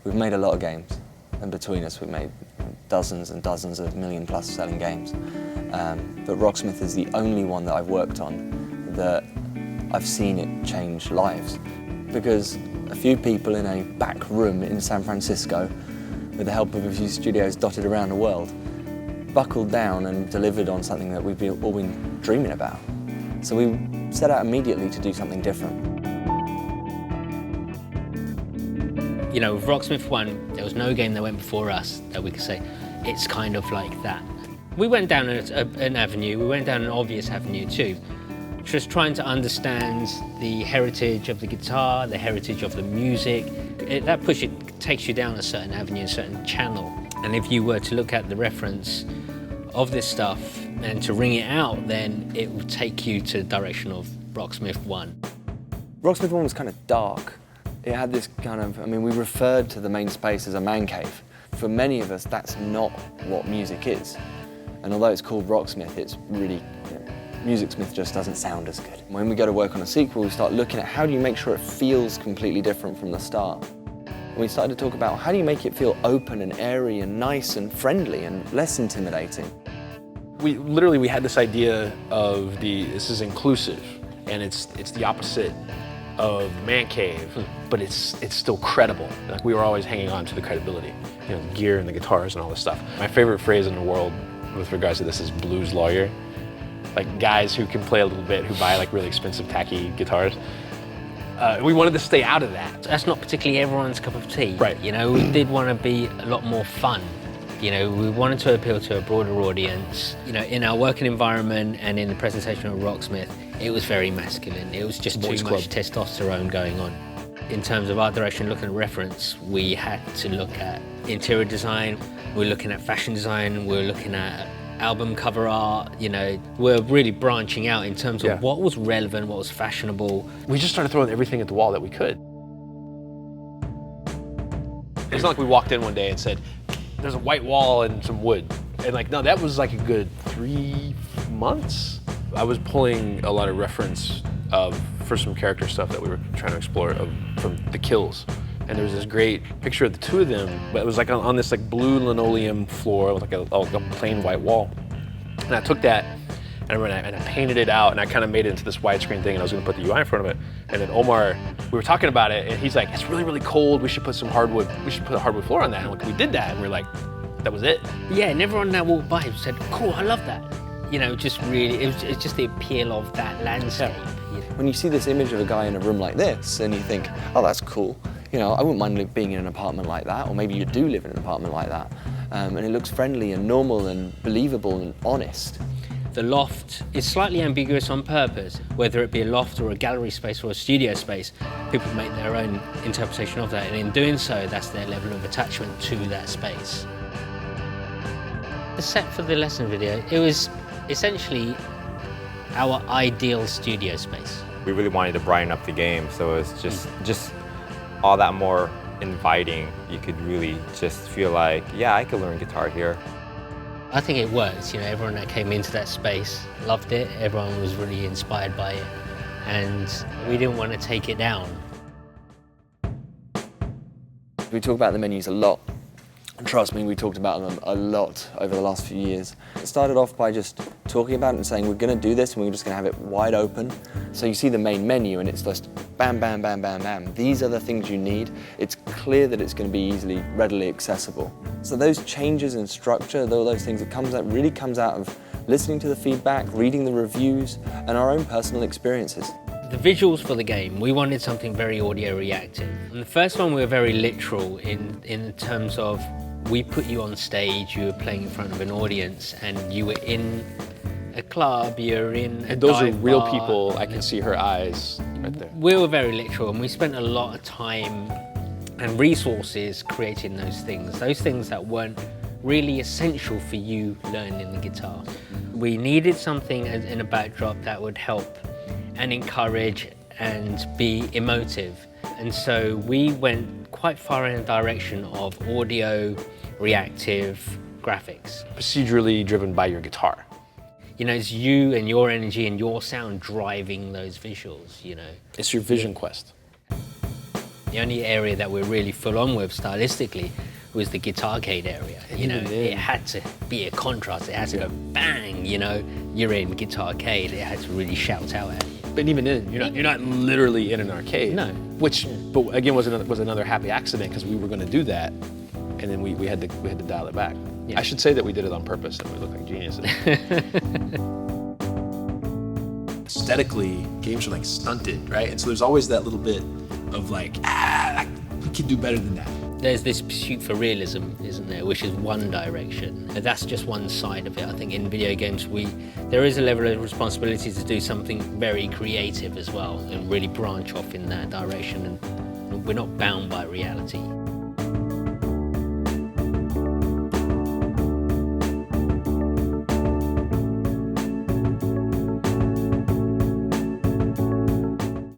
We've made a lot of games, and between us we've made dozens and dozens of million-plus selling games. But Rocksmith is the only one that I've worked on that I've seen it change lives. Because a few people in a back room in San Francisco, with the help of a few studios dotted around the world, buckled down and delivered on something that we've all been dreaming about. So we set out immediately to do something different. You know, with Rocksmith 1, there was no game that went before us that we could say, it's kind of like that. We went down an avenue, we went down an obvious avenue too, just trying to understand the heritage of the guitar, the heritage of the music. That push, it takes you down a certain avenue, a certain channel. And if you were to look at the reference of this stuff and to wring it out, then it would take you to the direction of Rocksmith 1. Rocksmith 1 was kind of dark. It had this kind of, I mean, we referred to the main space as a man cave. For many of us, that's not what music is. And although it's called Rocksmith, it's really, Musicsmith just doesn't sound as good. When we go to work on a sequel, we start looking at how do you make sure it feels completely different from the start. And we started to talk about how do you make it feel open and airy and nice and friendly and less intimidating. We had this idea of this is inclusive, and it's the opposite of man cave, but it's still credible. Like, we were always hanging on to the credibility, you know, the gear and the guitars and all this stuff. My favorite phrase in the world with regards to this is blues lawyer. Like, guys who can play a little bit, who buy like really expensive tacky guitars. We wanted to stay out of that. That's not particularly everyone's cup of tea. Right. You know, we did want to be a lot more fun. You know, we wanted to appeal to a broader audience. You know, in our working environment and in the presentation of Rocksmith, it was very masculine. It was just too much testosterone going on. In terms of art direction, looking at reference, we had to look at interior design, we were looking at fashion design, we were looking at album cover art, you know, we're really branching out in terms of what was relevant, what was fashionable. We just started throwing everything at the wall that we could. It's not like we walked in one day and said, there's a white wall and some wood. And like, no, that was like a good 3 months. I was pulling a lot of reference for some character stuff that we were trying to explore from The Kills. And there was this great picture of the two of them, but it was like on this like blue linoleum floor with like a plain white wall. And I took that and I painted it out, and I kind of made it into this widescreen thing, and I was gonna put the UI in front of it. And then Omar, we were talking about it, and he's like, it's really, really cold, we should put some hardwood, we should put a hardwood floor on that. And like, we did that, and we were like, that was it. Yeah, and everyone that walked by said, cool, I love that. You know, just really, it's just the appeal of that landscape. Yeah. When you see this image of a guy in a room like this, and you think, oh, that's cool. You know, I wouldn't mind being in an apartment like that, or maybe you do live in an apartment like that. And it looks friendly and normal and believable and honest. The loft is slightly ambiguous on purpose. Whether it be a loft or a gallery space or a studio space, people make their own interpretation of that, and in doing so, that's their level of attachment to that space. The set for the lesson video, it was essentially our ideal studio space. We really wanted to brighten up the game, so it's just all that more inviting. You could really just feel like, yeah, I could learn guitar here. I think it works. You know, everyone that came into that space loved it. Everyone was really inspired by it, and we didn't want to take it down. We talk about the menus a lot. Trust me, we talked about them a lot over the last few years. It started off by just talking about it and saying, we're going to do this and we're just going to have it wide open. So you see the main menu and it's just bam, bam, bam, bam, bam. These are the things you need. It's clear that it's going to be readily accessible. So those changes in structure, all those things, really comes out of listening to the feedback, reading the reviews, and our own personal experiences. The visuals for the game, we wanted something very audio reactive. And the first one we were very literal in terms of we put you on stage, you were playing in front of an audience, and you were in a club, you're in a And those are real bar. people, I can see her eyes right there. We were very literal, and we spent a lot of time and resources creating those things that weren't really essential for you learning the guitar. We needed something in a backdrop that would help and encourage and be emotive. And so we went quite far in the direction of audio, reactive graphics. Procedurally driven by your guitar. You know, it's you and your energy and your sound driving those visuals, you know. It's your vision quest. The only area that we're really full on with stylistically was the guitarcade area. You know, it had to be a contrast. It had to go bang. You know, you're in guitarcade. It had to really shout out at you. But even then, you're not literally in an arcade. No. Which, but again, was another happy accident because we were going to do that, and then we had to dial it back. Yeah. I should say that we did it on purpose and we look like geniuses. Aesthetically, games are like stunted, right? And so there's always that little bit of like, we can do better than that. There's this pursuit for realism, isn't there, which is one direction. And that's just one side of it. I think in video games, there is a level of responsibility to do something very creative as well and really branch off in that direction. And we're not bound by reality.